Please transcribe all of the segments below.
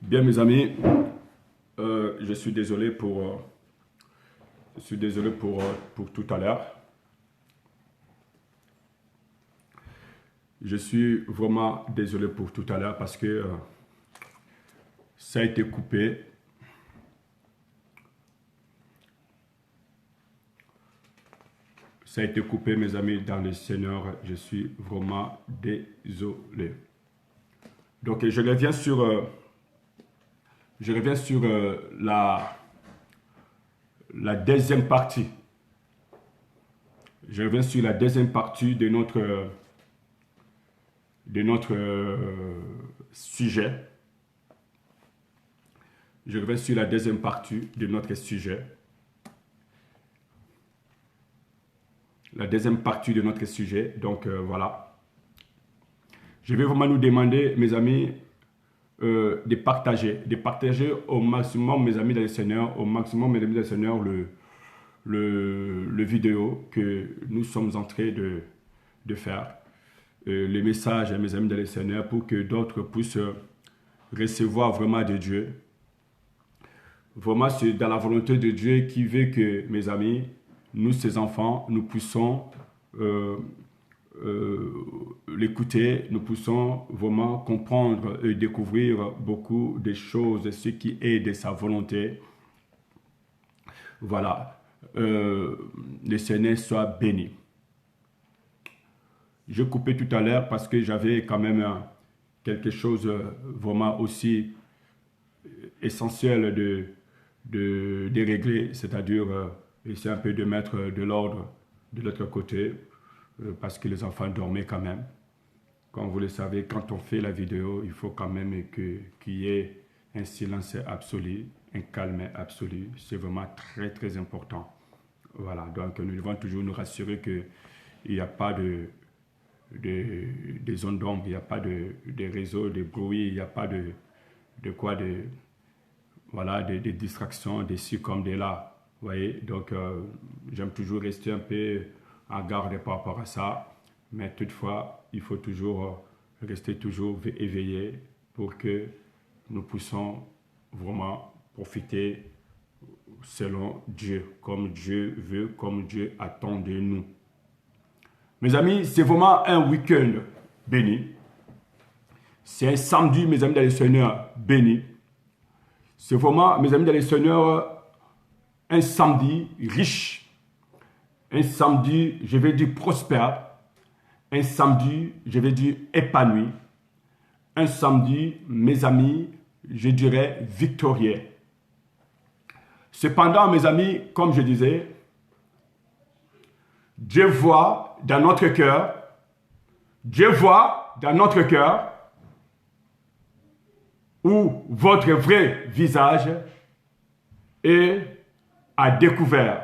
Bien, mes amis, je suis désolé pour tout à l'heure. Je suis vraiment désolé pour tout à l'heure parce que ça a été coupé. Ça a été coupé, mes amis, dans le Seigneur. Je suis vraiment désolé. Donc, je reviens sur la deuxième partie. Je reviens sur la deuxième partie de notre sujet. Je reviens sur la deuxième partie de notre sujet. La deuxième partie de notre sujet. Donc, voilà. Je vais vraiment nous demander, mes amis, de partager au maximum, mes amis dans le Seigneur, au maximum, mes amis dans le Seigneur, le vidéo que nous sommes en train de faire. Les messages à mes amis dans le Seigneur pour que d'autres puissent recevoir vraiment de Dieu. Vraiment, c'est dans la volonté de Dieu qui veut que, mes amis, nous, ses enfants, nous puissions l'écouter, nous puissions vraiment comprendre et découvrir beaucoup de choses, ce qui est de sa volonté. Voilà. Le Seigneur soit béni. Je coupais tout à l'heure parce que j'avais quand même quelque chose vraiment aussi essentiel de régler, c'est-à-dire essayer un peu de mettre de l'ordre de l'autre côté parce que les enfants dormaient quand même. Comme vous le savez, quand on fait la vidéo, il faut quand même qu'il y ait un silence absolu, un calme absolu. C'est vraiment très très important. Voilà, donc nous devons toujours nous rassurer qu'il n'y a pas de zones d'ombre, il n'y a pas de réseau, de bruit, il n'y a pas de distractions, des ci comme des là. Vous voyez, donc j'aime toujours rester un peu en garde par rapport à ça, mais toutefois, il faut toujours rester toujours éveillé pour que nous puissions vraiment profiter selon Dieu, comme Dieu veut, comme Dieu attend de nous. Mes amis, c'est vraiment un week-end béni. C'est un samedi, mes amis dans le Seigneur, béni. C'est vraiment, mes amis dans le Seigneur, un samedi riche. Un samedi, je vais dire prospère. Un samedi, je vais dire épanoui. Un samedi, mes amis, je dirais victorieux. Cependant, mes amis, comme je disais, Dieu voit dans notre cœur, où votre vrai visage est à découvert.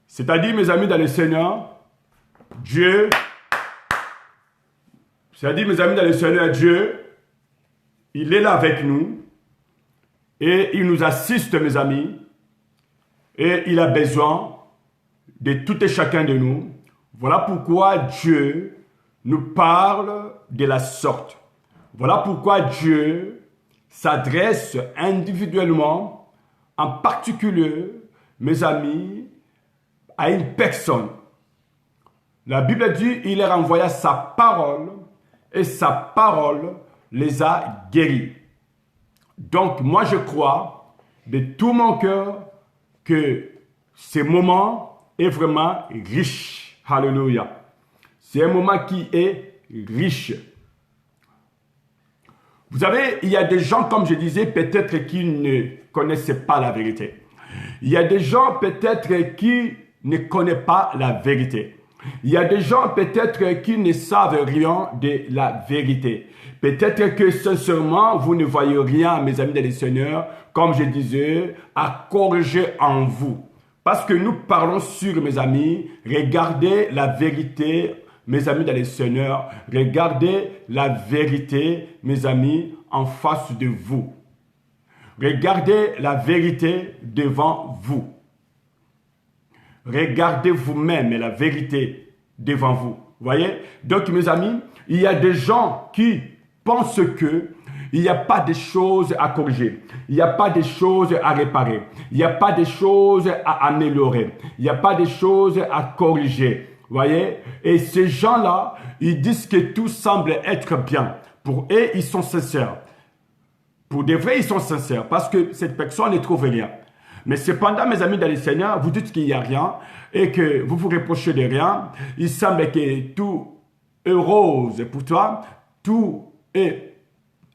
C'est-à-dire, mes amis, dans le Seigneur, Dieu, il est là avec nous et il nous assiste, mes amis, et il a besoin de tout et chacun de nous. Voilà pourquoi Dieu nous parle de la sorte. Voilà pourquoi Dieu s'adresse individuellement, en particulier, mes amis, à une personne. La Bible dit, il leur envoya sa parole et sa parole les a guéris. Donc, moi, je crois de tout mon cœur que ce moment est vraiment riche. Alléluia. C'est un moment qui est riche. Vous savez, il y a des gens, comme je disais, peut-être qui ne connaissaient pas la vérité. Il y a des gens peut-être qui ne connaissent pas la vérité. Il y a des gens peut-être qui ne savent rien de la vérité. Peut-être que sincèrement, vous ne voyez rien, mes amis dans le Seigneur, comme je disais, à corriger en vous. Parce que nous parlons sur, mes amis, regardez la vérité, mes amis dans le Seigneur, regardez la vérité, mes amis, en face de vous. Regardez la vérité devant vous. Regardez vous-même la vérité devant vous. Voyez? Donc, mes amis, il y a des gens qui pensent que il n'y a pas de choses à corriger. Il n'y a pas de choses à réparer. Il n'y a pas de choses à améliorer. Il n'y a pas de choses à corriger. Voyez? Et ces gens-là, ils disent que tout semble être bien. Pour eux, ils sont sincères. Pour de vrai, ils sont sincères parce que cette personne ne trouve rien. Mais cependant, mes amis dans le Seigneur, vous dites qu'il n'y a rien et que vous vous reprochez de rien. Il semble que tout est rose pour toi, tout est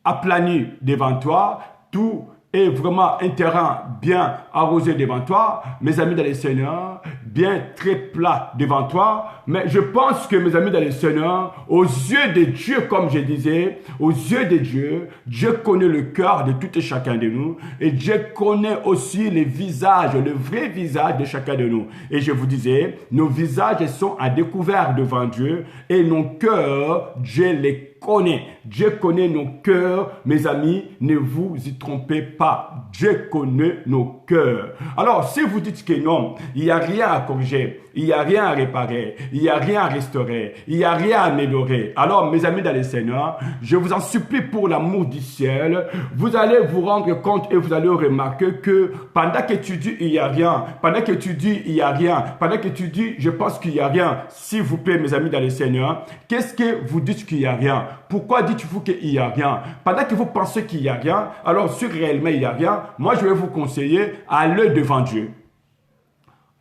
aplani devant toi, tout est vraiment un terrain bien arrosé devant toi, mes amis dans le Seigneur, bien très plat devant toi. Mais je pense que mes amis dans le Seigneur, aux yeux de Dieu, comme je disais, aux yeux de Dieu, Dieu connaît le cœur de tout et chacun de nous et Dieu connaît aussi le visage, le vrai visage de chacun de nous. Et je vous disais, nos visages sont à découvert devant Dieu et nos cœurs, Dieu les connaît. Dieu connaît nos cœurs, mes amis, ne vous y trompez pas. Dieu connaît nos cœurs. Alors, si vous dites que non, il n'y a rien à corriger, il n'y a rien à réparer, il n'y a rien à restaurer, il n'y a rien à améliorer. Alors, mes amis dans le Seigneur, je vous en supplie pour l'amour du ciel, vous allez vous rendre compte et vous allez remarquer que pendant que tu dis il n'y a rien, pendant que tu dis il n'y a rien, pendant que tu dis je pense qu'il n'y a rien, s'il vous plaît, mes amis dans le Seigneur, qu'est-ce que vous dites qu'il n'y a rien? Pourquoi dites-vous qu'il n'y a rien? Pendant que vous pensez qu'il n'y a rien, alors si réellement il n'y a rien, moi je vais vous conseiller, allez devant Dieu.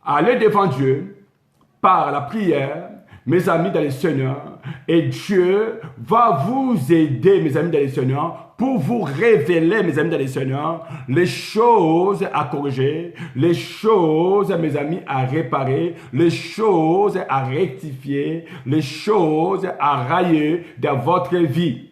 Allez devant Dieu par la prière, mes amis dans le Seigneur, et Dieu va vous aider, mes amis dans le Seigneur, pour vous révéler, mes amis dans le Seigneur, les choses à corriger, les choses, mes amis, à réparer, les choses à rectifier, les choses à railler dans votre vie.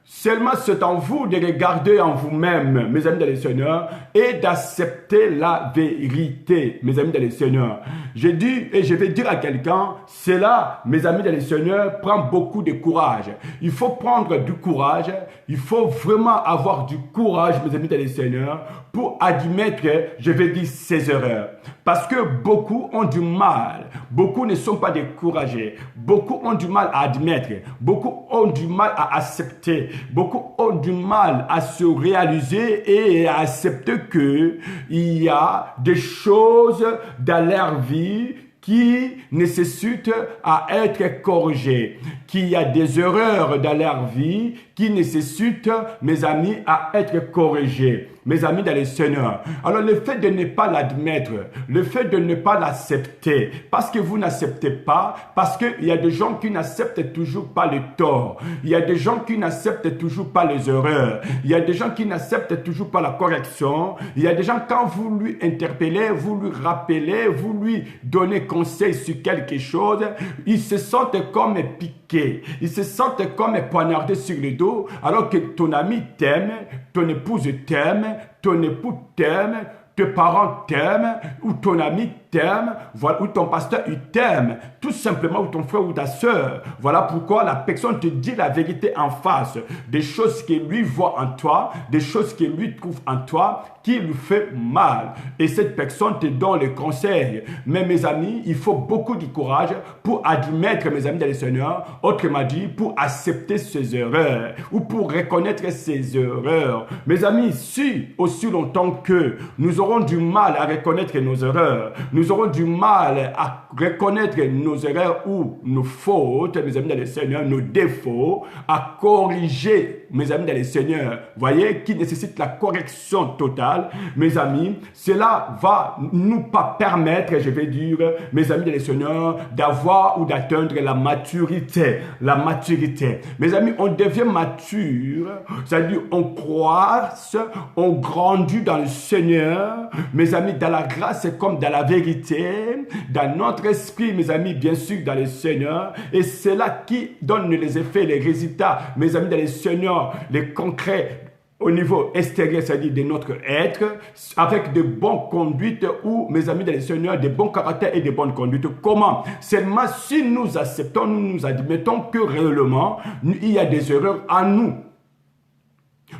Seulement c'est en vous de regarder en vous-même, mes amis dans le Seigneur, et d'accepter la vérité, mes amis dans le Seigneur. Je dis et je vais dire à quelqu'un, cela, mes amis dans le Seigneur, prend beaucoup de courage. Il faut prendre du courage, il faut vraiment avoir du courage, mes amis dans le Seigneur, pour admettre, je vais dire, ses erreurs. Parce que beaucoup ont du mal, beaucoup ne sont pas découragés, beaucoup ont du mal à admettre, beaucoup ont du mal à accepter, beaucoup ont du mal à se réaliser et à accepter qu'il y a des choses dans leur vie qui nécessitent à être corrigées, qu'il y a des erreurs dans leur vie qui nécessitent, mes amis, à être corrigées. Mes amis dans le Seigneur. Alors le fait de ne pas l'admettre, le fait de ne pas l'accepter, parce que vous n'acceptez pas, parce qu'il y a des gens qui n'acceptent toujours pas le tort, il y a des gens qui n'acceptent toujours pas les erreurs, il y a des gens qui n'acceptent toujours pas la correction, il y a des gens quand vous lui interpellez, vous lui rappelez, vous lui donnez conseil sur quelque chose, ils se sentent comme piqués, ils se sentent comme poignardés sur le dos, alors que ton ami t'aime, ton épouse t'aime, ton époux t'aime, tes parents t'aiment, ou ton ami t'aime, voilà, ou ton pasteur il t'aime, tout simplement, ou ton frère ou ta soeur. Voilà pourquoi la personne te dit la vérité en face, des choses qu'il lui voit en toi, des choses qu'il lui trouve en toi, qui lui fait mal. Et cette personne te donne les conseils. Mais mes amis, il faut beaucoup de courage pour admettre, mes amis dans le Seigneur, autrement dit, pour accepter ses erreurs, ou pour reconnaître ses erreurs. Mes amis, si aussi longtemps que nous aurons du mal à reconnaître nos erreurs, nous aurons du mal à reconnaître nos erreurs ou nos fautes, mes amis dans le Seigneur, nos défauts, à corriger, mes amis dans le Seigneur, voyez, qui nécessite la correction totale, mes amis, cela va nous pas permettre, je vais dire, mes amis dans le Seigneur, d'avoir ou d'atteindre la maturité. La maturité. Mes amis, on devient mature, c'est-à-dire on croise, on grandit dans le Seigneur, mes amis, dans la grâce comme dans la vérité, dans notre esprit, mes amis, bien sûr, dans le Seigneur, et c'est là qui donne les effets, les résultats, mes amis, dans le Seigneur, les concrets, au niveau extérieur, c'est-à-dire de notre être, avec de bonnes conduites ou, mes amis dans le Seigneur, de bons caractères et de bonnes conduites. Comment? Seulement si nous acceptons, nous admettons que réellement, il y a des erreurs en nous.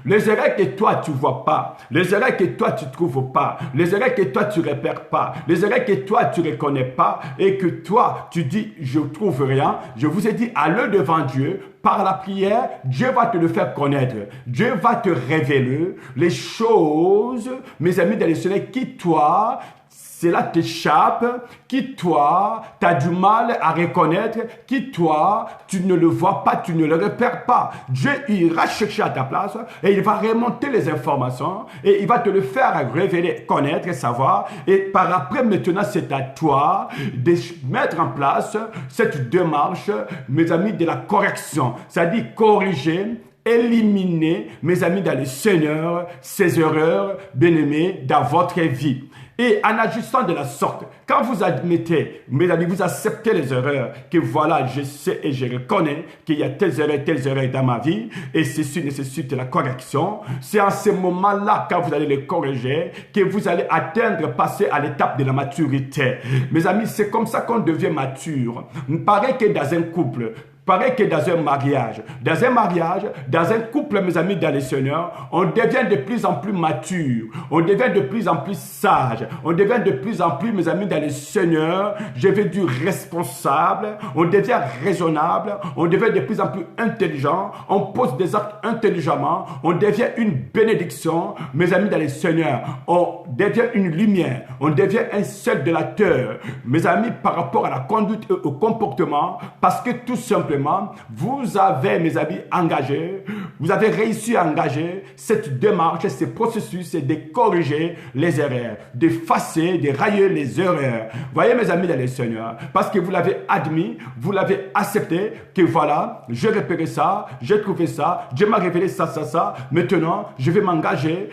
Les erreurs que toi tu vois pas, les erreurs que toi tu trouves pas, les erreurs que toi tu repères pas, les erreurs que toi tu reconnais pas et que toi tu dis je trouve rien. Je vous ai dit, allez devant Dieu par la prière, Dieu va te le faire connaître. Dieu va te révéler les choses, mes amis dans le Seigneur, qui toi cela t'échappe, qui toi, tu as du mal à reconnaître, qui toi, tu ne le vois pas, tu ne le repères pas. Dieu ira chercher à ta place et il va remonter les informations et il va te le faire révéler, connaître, savoir. Et par après, maintenant, c'est à toi de mettre en place cette démarche, mes amis, de la correction. C'est-à-dire corriger, éliminer, mes amis, dans le Seigneur, ces erreurs, bien-aimés, dans votre vie. Et en agissant de la sorte, quand vous admettez, mes amis, vous acceptez les erreurs, que voilà, je sais et je reconnais qu'il y a telles erreurs dans ma vie, et ceci nécessite la correction, c'est en ce moment-là, quand vous allez les corriger, que vous allez atteindre, passer à l'étape de la maturité. Mes amis, c'est comme ça qu'on devient mature. Il paraît que dans un couple, pareil que dans un mariage, dans un couple, mes amis, dans le Seigneur, on devient de plus en plus mature, on devient de plus en plus sage, on devient de plus en plus, mes amis, dans le Seigneur, je vais dire responsable, on devient raisonnable, on devient de plus en plus intelligent, on pose des actes intelligemment, on devient une bénédiction, mes amis, dans le Seigneur, on devient une lumière, on devient un seul de la terre, mes amis, par rapport à la conduite et au comportement, parce que tout simplement, vous avez, mes amis, engagé, vous avez réussi à engager cette démarche, ce processus de corriger les erreurs, d'effacer, de rayer les erreurs. Voyez, mes amis dans le Seigneur, parce que vous l'avez admis, vous l'avez accepté, que voilà, j'ai repéré ça, j'ai trouvé ça, Dieu m'a révélé ça, maintenant, je vais m'engager,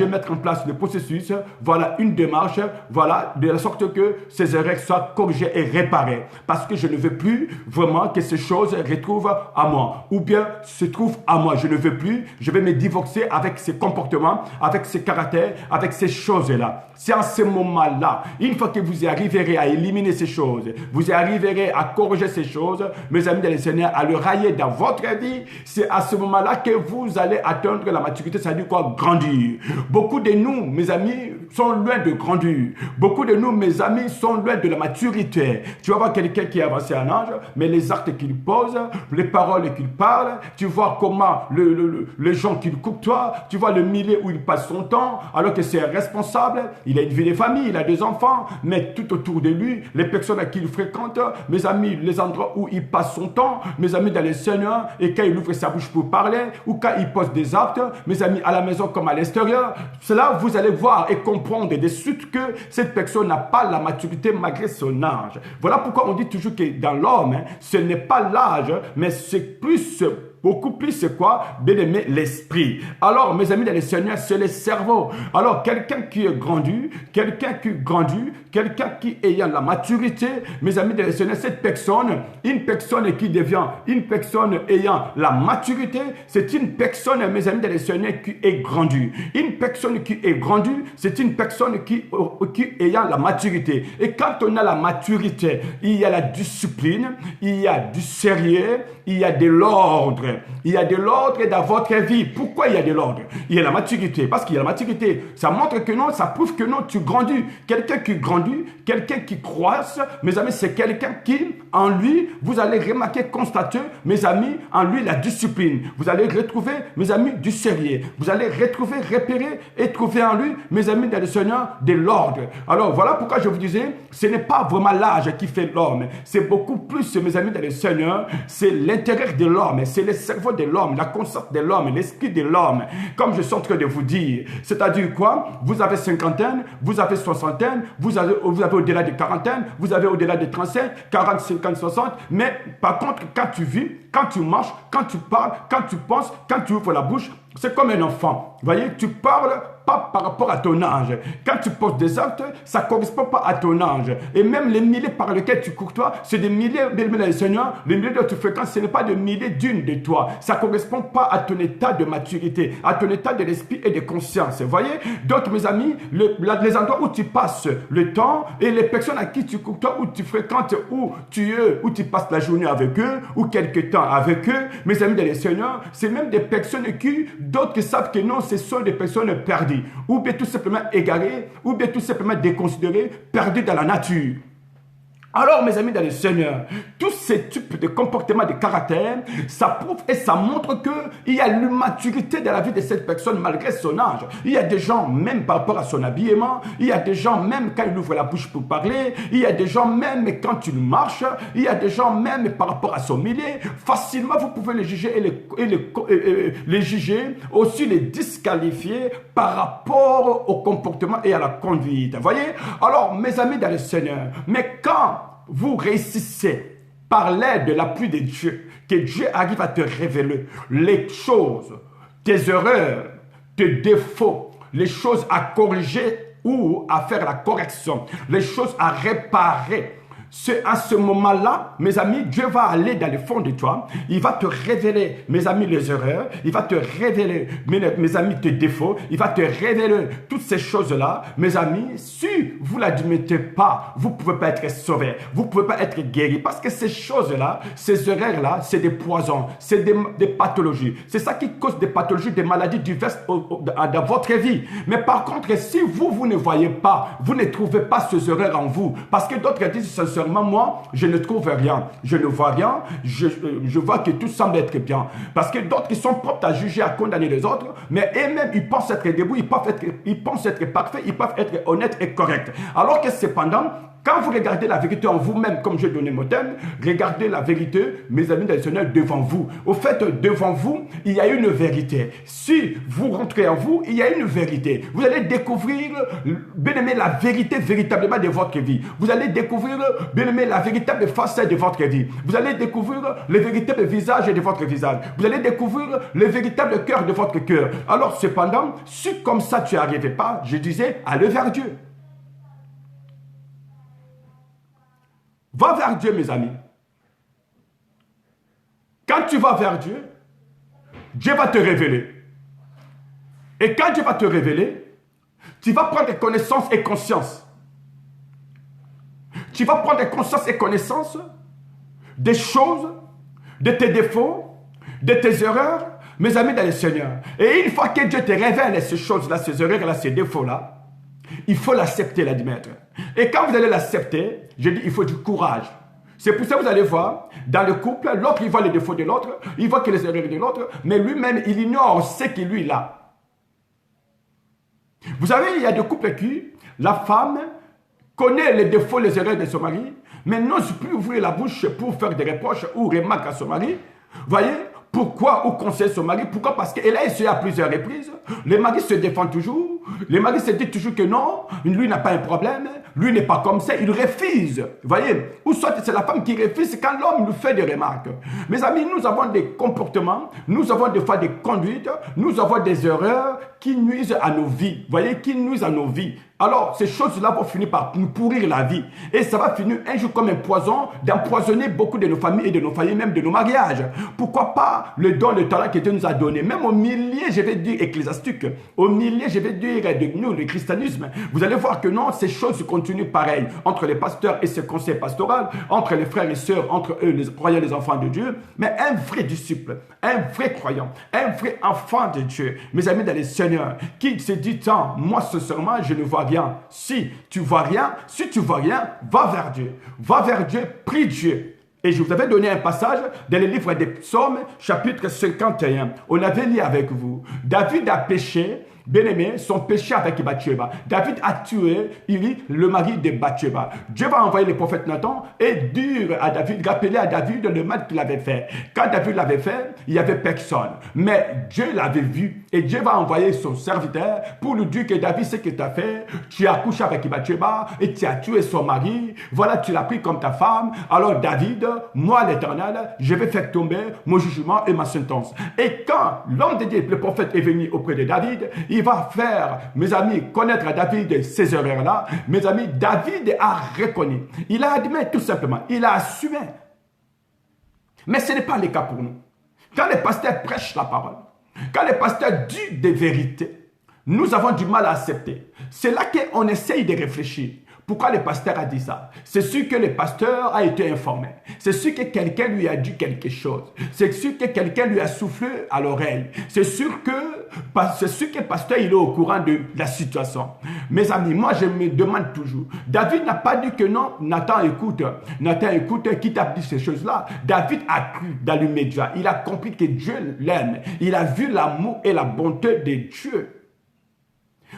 mettre en place le processus, voilà, une démarche, voilà, de la sorte que ces erreurs soient corrigées et réparées, parce que je ne veux plus vraiment que ces choses retrouvent à moi, ou bien se trouvent à moi. Je ne veux plus, je vais me divorcer avec ces comportements, avec ces caractères, avec ces choses-là. C'est en ce moment-là, une fois que vous y arriverez à éliminer ces choses, vous y arriverez à corriger ces choses, mes amis dans le Seigneur, à le rayer dans votre vie, c'est à ce moment-là que vous allez atteindre la maturité, c'est-à-dire quoi? Grandir. Beaucoup de nous, mes amis, sont loin de grandir. Beaucoup de nous, mes amis, sont loin de la maturité. Tu vas voir quelqu'un qui est avancé en âge, mais les actes qu'il pose, les paroles qu'il parle, tu vois comment les gens qu'il côtoie, tu vois le milieu où il passe son temps, alors que c'est un responsable, il a une vie de famille, il a des enfants, mais tout autour de lui, les personnes à qui il fréquente, mes amis, les endroits où il passe son temps, mes amis dans les Seigneur, et quand il ouvre sa bouche pour parler, ou quand il pose des actes, mes amis à la maison comme à l'extérieur, cela vous allez voir et comprendre de suite que cette personne n'a pas la maturité malgré son âge. Voilà pourquoi on dit toujours que dans l'homme, ce n'est pas l'âge, mais c'est plus, beaucoup plus, c'est quoi? Bien aimé, l'esprit. Alors, mes amis dans le Seigneur, c'est le cerveau. Alors, quelqu'un qui est grandi, quelqu'un qui ayant la maturité, mes amis dans le Seigneur, cette personne, une personne qui devient une personne ayant la maturité, c'est une personne, mes amis dans le Seigneur, qui est grandie. Une personne qui est grandie, c'est une personne qui ayant la maturité. Et quand on a la maturité, il y a la discipline, il y a du sérieux, il y a de l'ordre. Il y a de l'ordre dans votre vie. Pourquoi il y a de l'ordre? Il y a la maturité. Parce qu'il y a la maturité. Ça montre que non, ça prouve que non, tu grandis. Quelqu'un qui grandit, quelqu'un qui croisse, mes amis, c'est quelqu'un qui, en lui, vous allez remarquer, constater, mes amis, en lui, la discipline. Vous allez retrouver, mes amis, du sérieux. Vous allez retrouver, repérer et trouver en lui, mes amis, dans le Seigneur, de l'ordre. Alors, voilà pourquoi je vous disais, ce n'est pas vraiment l'âge qui fait l'homme. C'est beaucoup plus, mes amis, dans le Seigneur, c'est l'intérieur de l'homme, c'est le cerveau de l'homme, la conscience de l'homme, l'esprit de l'homme, comme je suis en train de vous dire. C'est-à-dire quoi? Vous avez cinquantaine, vous avez soixantaine, vous avez au-delà de quarantaine, vous avez au-delà de 35, 40, 50, 60, mais par contre, quand tu vis, quand tu marches, quand tu parles, quand tu penses, quand tu ouvres la bouche, c'est comme un enfant. Vous voyez, tu parles pas par rapport à ton âge. Quand tu poses des actes, ça ne correspond pas à ton âge. Et même les milliers par lesquels tu courtoies, c'est des milliers, bien Seigneur, les milliers dont tu fréquentes, ce n'est pas des milliers d'une de toi. Ça ne correspond pas à ton état de maturité, à ton état de l'esprit et de conscience. Vous voyez? Donc, mes amis, les endroits où tu passes le temps et les personnes à qui tu courtoies, où tu fréquentes, où tu passes la journée avec eux, ou quelque temps avec eux, mes amis dans le Seigneur, c'est même des personnes qui, d'autres qui savent que non, ce sont des personnes perdues, ou bien tout simplement égarées, ou bien tout simplement déconsidérées, perdues dans la nature. Alors, mes amis dans le Seigneur, tous ces types de comportements, de caractère, ça prouve et ça montre qu'il y a l'immaturité dans la vie de cette personne malgré son âge. Il y a des gens, même par rapport à son habillement, il y a des gens, même quand il ouvre la bouche pour parler, il y a des gens, même quand il marche, il y a des gens, même par rapport à son milieu, facilement vous pouvez les juger les juger, aussi les disqualifier par rapport au comportement et à la conduite. Vous voyez? Alors, mes amis dans le Seigneur, mais quand vous réussissez par l'aide de l'appui de Dieu, que Dieu arrive à te révéler les choses, tes erreurs, tes défauts, les choses à corriger ou à faire la correction, les choses à réparer. C'est à ce moment-là, mes amis, Dieu va aller dans le fond de toi. Il va te révéler, mes amis, les erreurs. Il va te révéler, mes amis, tes défauts. Il va te révéler toutes ces choses-là. Mes amis, si vous ne l'admettez pas, vous ne pouvez pas être sauvé. Vous ne pouvez pas être guéri. Parce que ces choses-là, ces erreurs-là, c'est des poisons. C'est des pathologies. C'est ça qui cause des pathologies, des maladies diverses dans votre vie. Mais par contre, si vous ne voyez pas, vous ne trouvez pas ces erreurs en vous. Parce que d'autres disent sincèrement, moi, je ne trouve rien, je ne vois rien, je vois que tout semble être bien. Parce que d'autres qui sont propres à juger, à condamner les autres, mais eux-mêmes, ils pensent être debout, ils pensent être parfaits, ils peuvent être honnêtes et corrects. Alors que cependant, quand vous regardez la vérité en vous-même, comme j'ai donné mon thème, regardez la vérité, mes amis dans le Seigneur, devant vous. Au fait, devant vous, il y a une vérité. Si vous rentrez en vous, il y a une vérité. Vous allez découvrir, bien aimé, la vérité véritablement de votre vie. Vous allez découvrir, bien aimé, la véritable facette de votre vie. Vous allez découvrir le véritable visage de votre visage. Vous allez découvrir le véritable cœur de votre cœur. Alors, cependant, si comme ça tu n'y arrivais pas, je disais, allez vers Dieu. Va vers Dieu, mes amis. Quand tu vas vers Dieu, Dieu va te révéler. Et quand Dieu va te révéler, tu vas prendre connaissance et conscience. Tu vas prendre conscience et connaissance des choses, de tes défauts, de tes erreurs, mes amis dans le Seigneur. Et une fois que Dieu te révèle ces choses-là, ces erreurs-là, ces défauts-là, il faut l'accepter, l'admettre. Et quand vous allez l'accepter, je dis, il faut du courage. C'est pour ça que vous allez voir, dans le couple, l'autre, il voit les défauts de l'autre, il voit que les erreurs de l'autre, mais lui-même, il ignore ce qu'il lui a. Vous savez, il y a des couples qui, la femme connaît les défauts, les erreurs de son mari, mais n'ose plus ouvrir la bouche pour faire des reproches ou remarques à son mari. Vous voyez? Pourquoi ou conseille son mari? Pourquoi? Parce qu'elle a essayé à plusieurs reprises. Le mari se défend toujours. Le mari se dit toujours que non, lui n'a pas un problème. Lui n'est pas comme ça. Il refuse. Vous voyez? Ou soit c'est la femme qui refuse quand l'homme lui fait des remarques. Mes amis, nous avons des comportements. Nous avons des fois des conduites. Nous avons des erreurs qui nuisent à nos vies. Vous voyez? Qui nuisent à nos vies. Alors, ces choses-là vont finir par nous pourrir la vie. Et ça va finir un jour comme un poison, d'empoisonner beaucoup de nos familles et de nos familles, même de nos mariages. Pourquoi pas le don, le talent que Dieu nous a donné, même au milieu, je vais dire ecclésiastique, au milieu, je vais dire de nous, le christianisme. Vous allez voir que non, ces choses continuent pareil, entre les pasteurs et ce conseil pastoral, entre les frères et sœurs, entre eux, les croyants, les enfants de Dieu. Mais un vrai disciple, un vrai croyant, un vrai enfant de Dieu, mes amis dans les Seigneurs, qui se dit, tant, moi, sincèrement, je ne vois rien. Si tu vois rien, va vers Dieu. Va vers Dieu, prie Dieu. Et je vous avais donné un passage dans le livre des Psaumes, chapitre 51. On avait lu avec vous. David a péché, bien-aimé, son péché avec Bathsheba. David a tué Uri, le mari de Bathsheba. Dieu va envoyer le prophète Nathan et dire à David, rappeler à David le mal qu'il avait fait. Quand David l'avait fait, il n'y avait personne. Mais Dieu l'avait vu et Dieu va envoyer son serviteur pour lui dire que David, ce que tu as fait, tu as couché avec Bathsheba et tu as tué son mari. Voilà, tu l'as pris comme ta femme. Alors David, moi l'Éternel, je vais faire tomber mon jugement et ma sentence. Et quand l'homme de Dieu, le prophète, est venu auprès de David, il va faire, mes amis, connaître à David ces erreurs-là. Mes amis, David a reconnu. Il a admis tout simplement. Il a assumé. Mais ce n'est pas le cas pour nous. Quand les pasteurs prêchent la parole, quand les pasteurs disent des vérités, nous avons du mal à accepter. C'est là qu'on essaye de réfléchir. Pourquoi le pasteur a dit ça? C'est sûr que le pasteur a été informé. C'est sûr que quelqu'un lui a dit quelque chose. C'est sûr que quelqu'un lui a soufflé à l'oreille. C'est sûr que le pasteur il est au courant de la situation. Mes amis, moi je me demande toujours. David n'a pas dit que non. Nathan, écoute, qui t'a dit ces choses-là? David a cru dans l'immédiat. Il a compris que Dieu l'aime. Il a vu l'amour et la bonté de Dieu.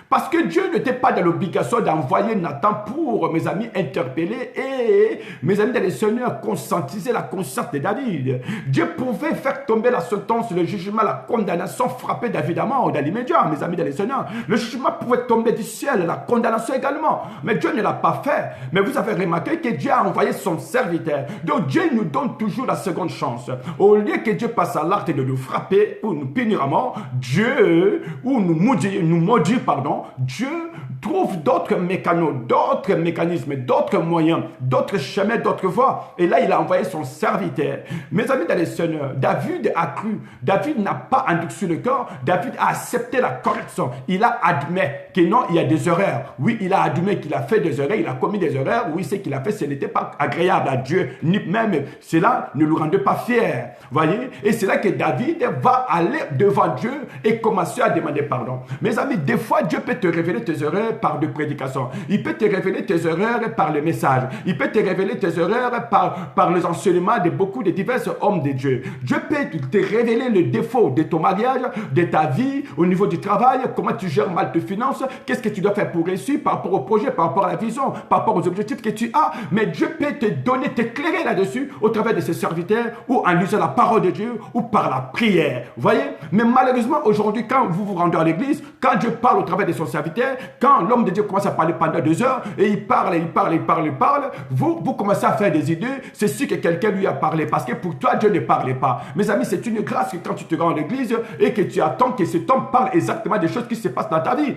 Parce que Dieu n'était pas dans l'obligation d'envoyer Nathan pour, mes amis, interpeller et, mes amis, dans le Seigneur, conscientiser la conscience de David. Dieu pouvait faire tomber la sentence, le jugement, la condamnation, frapper David à mort dans l'immédiat, mes amis, dans le Seigneur. Le jugement pouvait tomber du ciel, la condamnation également. Mais Dieu ne l'a pas fait. Mais vous avez remarqué que Dieu a envoyé son serviteur. Donc Dieu nous donne toujours la seconde chance. Au lieu que Dieu passe à l'acte de nous frapper ou nous punir à mort, Dieu, ou nous maudire, Dieu trouve d'autres mécanismes, d'autres moyens, d'autres chemins, d'autres voies. Et là, il a envoyé son serviteur. Mes amis dans le Seigneur, David a cru. David n'a pas endurci le cœur. David a accepté la correction. Il a admis que non, il y a des erreurs. Oui, il a admis qu'il a fait des erreurs, il a commis des erreurs. Oui, ce qu'il a fait, ce n'était pas agréable à Dieu, ni même cela ne le rendait pas fier. Voyez? Et c'est là que David va aller devant Dieu et commencer à demander pardon. Mes amis, des fois, Dieu peut te révéler tes erreurs par des prédications. Il peut te révéler tes erreurs par les messages. Il peut te révéler tes erreurs par les enseignements de beaucoup de divers hommes de Dieu. Dieu peut te révéler le défaut de ton mariage, de ta vie, au niveau du travail, comment tu gères mal tes finances, qu'est-ce que tu dois faire pour réussir par rapport au projet, par rapport à la vision, par rapport aux objectifs que tu as. Mais Dieu peut te donner, t'éclairer là-dessus au travers de ses serviteurs ou en lisant la parole de Dieu ou par la prière. Vous voyez? Mais malheureusement, aujourd'hui, quand vous vous rendez à l'église, quand Dieu parle au travers de son serviteur, quand l'homme de Dieu commence à parler pendant 2 heures et il parle, vous commencez à faire des idées, c'est sûr que quelqu'un lui a parlé parce que pour toi, Dieu ne parlait pas. Mes amis, c'est une grâce que quand tu te rends à l'église et que tu attends que cet homme parle exactement des choses qui se passent dans ta vie.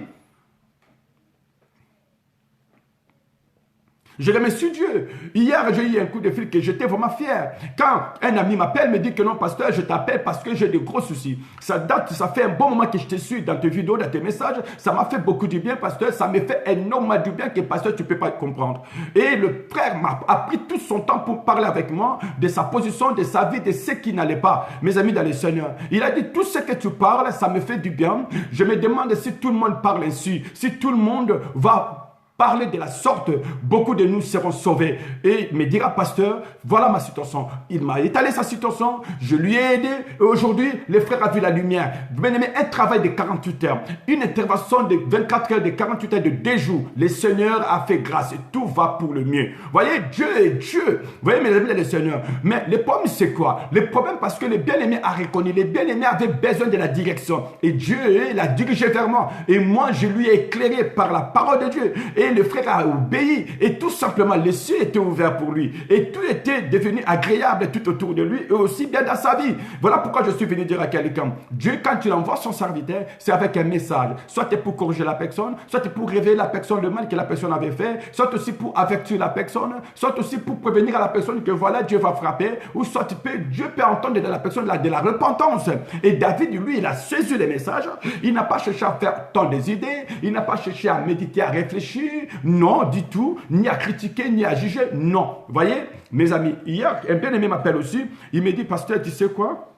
Je remercie Dieu. Hier, j'ai eu un coup de fil que j'étais vraiment fier. Quand un ami m'appelle, me dit que non, pasteur, je t'appelle parce que j'ai de gros soucis. Ça fait un bon moment que je te suis dans tes vidéos, dans tes messages. Ça m'a fait beaucoup du bien, pasteur. Ça me fait énormément du bien que, pasteur, tu ne peux pas comprendre. Et le frère a pris tout son temps pour parler avec moi de sa position, de sa vie, de ce qui n'allait pas. Mes amis dans le Seigneur, il a dit tout ce que tu parles, ça me fait du bien. Je me demande si tout le monde parle ainsi, si tout le monde va parler de la sorte, beaucoup de nous seront sauvés. Et me dira, pasteur, voilà ma situation. Il m'a étalé sa situation, je lui ai aidé. Et aujourd'hui, le frère a vu la lumière. Bien-aimé, un travail de 48 heures, une intervention de 24 heures, de 48 heures, de 2 jours. Le Seigneur a fait grâce et tout va pour le mieux. Voyez, Dieu est Dieu. Vous voyez, mes amis, le Seigneur. Mais le problème, c'est quoi? Le problème, parce que le bien-aimé a reconnu, le bien-aimé avait besoin de la direction. Et Dieu l'a dirigé vers moi. Et moi, je lui ai éclairé par la parole de Dieu. Et le frère a obéi et tout simplement les cieux étaient ouverts pour lui et tout était devenu agréable tout autour de lui et aussi bien dans sa vie. Voilà pourquoi je suis venu dire à quelqu'un, Dieu quand il envoie son serviteur, c'est avec un message, soit c'est pour corriger la personne, soit c'est pour révéler la personne le mal que la personne avait fait, soit aussi pour avertir la personne, soit aussi pour prévenir à la personne que voilà Dieu va frapper, ou soit Dieu peut entendre de la personne de la repentance. Et David, lui, il a saisi les messages, il n'a pas cherché à faire tant des idées, il n'a pas cherché à méditer, à réfléchir. Non, du tout, ni à critiquer, ni à juger, non. Vous voyez, mes amis, hier, un bien-aimé m'appelle aussi, il me dit, pasteur, tu sais quoi?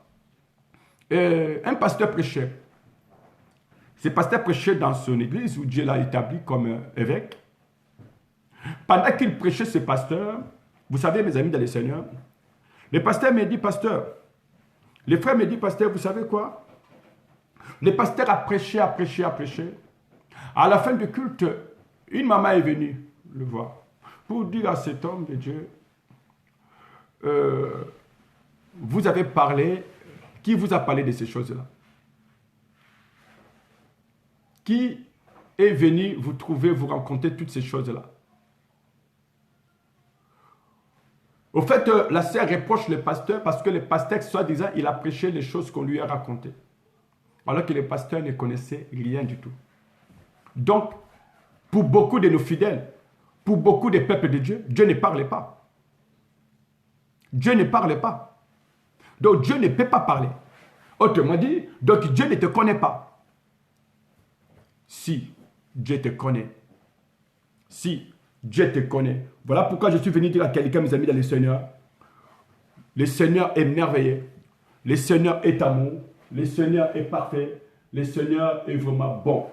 Un pasteur prêchait. Ce pasteur prêchait dans son église où Dieu l'a établi comme évêque. Pendant qu'il prêchait, ce pasteur, vous savez, mes amis dans le Seigneur, le pasteur me dit, pasteur, le frère me dit, pasteur, vous savez quoi? Le pasteur a prêché, a prêché, a prêché. À la fin du culte, une maman est venue le voir pour dire à cet homme de Dieu, vous avez parlé, qui vous a parlé de ces choses-là? Qui est venu vous trouver, vous rencontrer toutes ces choses-là? Au fait, la sœur reproche le pasteur parce que le pasteur, soi-disant, il a prêché les choses qu'on lui a racontées. Alors que les pasteurs ne connaissaient rien du tout. Donc, pour beaucoup de nos fidèles, pour beaucoup des peuples de Dieu, Dieu ne parlait pas. Dieu ne parlait pas. Donc Dieu ne peut pas parler. Autrement dit, donc Dieu ne te connaît pas. Si Dieu te connaît, si Dieu te connaît, voilà pourquoi je suis venu dire à quelqu'un, mes amis, dans le Seigneur est merveilleux, le Seigneur est amour, le Seigneur est parfait, le Seigneur est vraiment bon.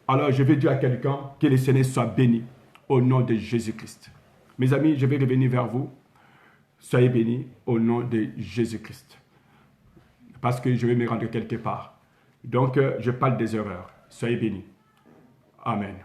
Alors je vais dire à quelqu'un que le Seigneur soit béni au nom de Jésus-Christ. Mes amis, je vais revenir vers vous. Soyez bénis au nom de Jésus-Christ. Parce que je vais me rendre quelque part. Donc, je parle des erreurs. Soyez bénis. Amen.